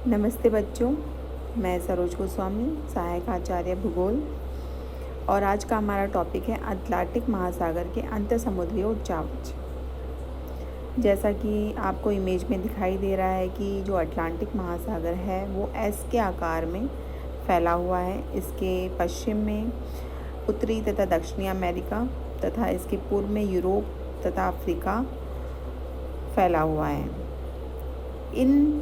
नमस्ते बच्चों, मैं सरोज गोस्वामी, सहायक आचार्य भूगोल। और आज का हमारा टॉपिक है अटलांटिक महासागर के अंतर्समुद्रीय उच्चावच। जैसा कि आपको इमेज में दिखाई दे रहा है कि जो अटलांटिक महासागर है वो एस के आकार में फैला हुआ है। इसके पश्चिम में उत्तरी तथा दक्षिणी अमेरिका तथा इसके पूर्व में यूरोप तथा अफ्रीका फैला हुआ है। इन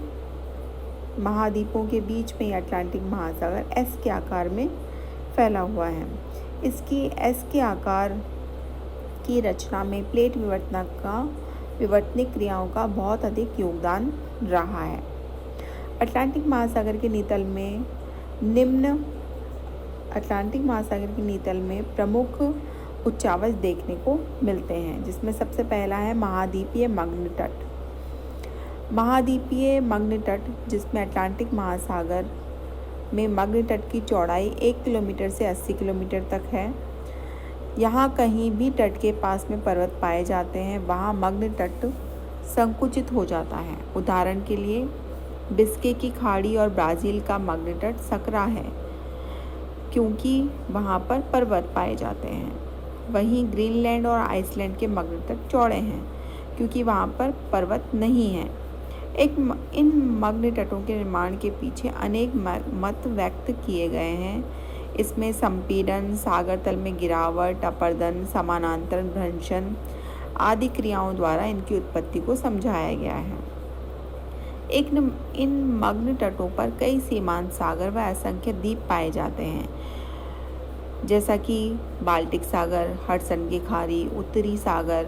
महाद्वीपों के बीच में अटलांटिक महासागर एस के आकार में फैला हुआ है। इसकी एस के आकार की रचना में प्लेट विवर्तनिक क्रियाओं का बहुत अधिक योगदान रहा है। अटलांटिक महासागर के नीतल में प्रमुख उच्चावच देखने को मिलते हैं, जिसमें सबसे पहला है महाद्वीपीय मग्न तट। महाद्वीपीय मग्न तट, जिसमें अटलांटिक महासागर में मग्न तट की चौड़ाई 1 किलोमीटर से 80 किलोमीटर तक है। यहाँ कहीं भी तट के पास में पर्वत पाए जाते हैं, वहाँ मग्न तट संकुचित हो जाता है। उदाहरण के लिए बिस्के की खाड़ी और ब्राज़ील का मग्न तट सकरा है, क्योंकि वहाँ पर पर्वत पाए जाते हैं। वहीं ग्रीनलैंड और आइसलैंड के मग्न तट चौड़े हैं, क्योंकि वहाँ पर पर्वत नहीं है। इन मग्न तटों के निर्माण के पीछे अनेक मत व्यक्त किए गए हैं। इसमें संपीड़न, सागर तल में गिरावट, अपरदन, समानांतर भ्रंशन आदि क्रियाओं द्वारा इनकी उत्पत्ति को समझाया गया है। इन मग्न तटों पर कई सीमांत सागर व असंख्य द्वीप पाए जाते हैं, जैसा कि बाल्टिक सागर, हडसन की खाड़ी, उत्तरी सागर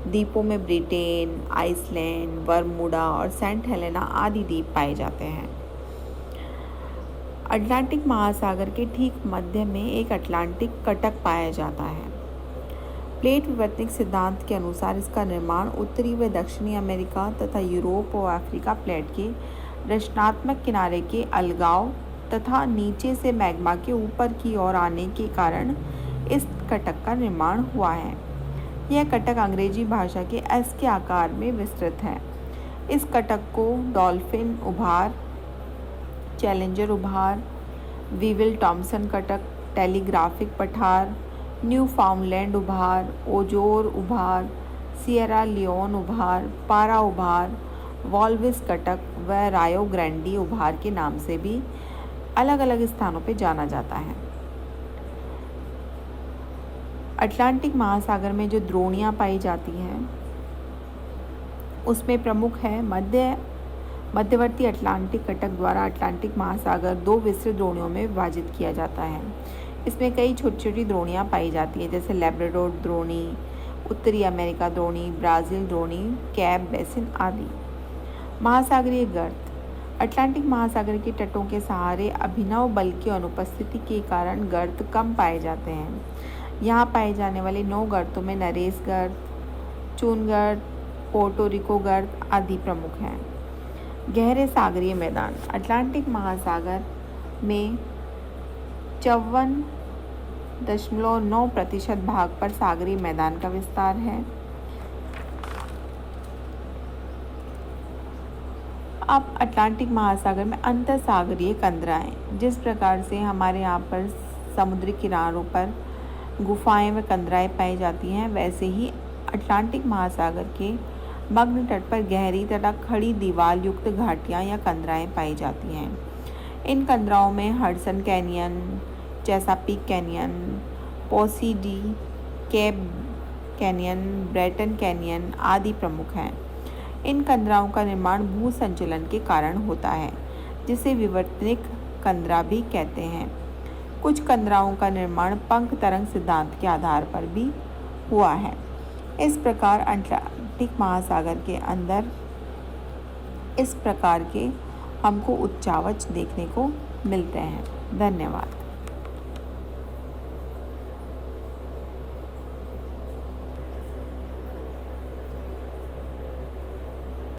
द्वीपों में ब्रिटेन, आइसलैंड, बरमूडा और सेंट हेलेना आदि द्वीप पाए जाते हैं। अटलांटिक महासागर के ठीक मध्य में एक अटलांटिक कटक पाया जाता है। प्लेट विवर्तनिक सिद्धांत के अनुसार इसका निर्माण उत्तरी व दक्षिणी अमेरिका तथा यूरोप और अफ्रीका प्लेट के रचनात्मक किनारे के अलगाव तथा नीचे से मैग्मा के ऊपर की ओर आने के कारण इस कटक का निर्माण हुआ है। यह कटक अंग्रेजी भाषा के एस के आकार में विस्तृत है। इस कटक को डॉल्फिन उभार, चैलेंजर उभार, वीविल टॉमसन कटक, टेलीग्राफिक पठार, न्यूफाउंडलैंड उभार, ओजोर उभार, सियरा लियोन उभार, पारा उभार, वॉल्विस कटक व रायो ग्रैंडी उभार के नाम से भी अलग अलग स्थानों पर जाना जाता है। अटलांटिक महासागर में जो द्रोणियाँ पाई जाती हैं उसमें प्रमुख है मध्यवर्ती अटलांटिक कटक द्वारा अटलांटिक महासागर 2 विस्तृत द्रोणियों में विभाजित किया जाता है। इसमें कई छोटी छोटी द्रोणियाँ पाई जाती हैं, जैसे लैब्राडोर द्रोणी, उत्तरी अमेरिका द्रोणी, ब्राज़ील द्रोणी, कैप बेसिन आदि। महासागरीय गर्त। अटलांटिक महासागर के तटों के सहारे अभिनव बल की अनुपस्थिति के कारण गर्त कम पाए जाते हैं। यहाँ पाए जाने वाले 9 गर्तों में नरेस गर्त, चून गर्त, पोर्टो रिको गर्त आदि प्रमुख हैं। गहरे सागरीय मैदान। अटलांटिक महासागर में 54.9% भाग पर सागरीय मैदान का विस्तार है। अब अटलांटिक महासागर में अंतरसागरीय कंदराएं। जिस प्रकार से हमारे यहाँ पर समुद्री किनारों पर गुफाएं व कंदराएं पाई जाती हैं, वैसे ही अटलांटिक महासागर के मग्न तट पर गहरी तथा खड़ी दीवार युक्त घाटियां या कंदराएं पाई जाती हैं। इन कंदराओं में हडसन कैनियन, चेसापीक कैनियन, पोसीडी, केप कैनियन, ब्रेटन कैनियन आदि प्रमुख हैं। इन कंदराओं का निर्माण भू संचलन के कारण होता है, जिसे विवर्तनिक कंदरा भी कहते हैं। कुछ कंदराओं का निर्माण पंख तरंग सिद्धांत के आधार पर भी हुआ है। इस प्रकार अटलांटिक महासागर के अंदर इस प्रकार के हमको उच्चावच देखने को मिलते हैं। धन्यवाद।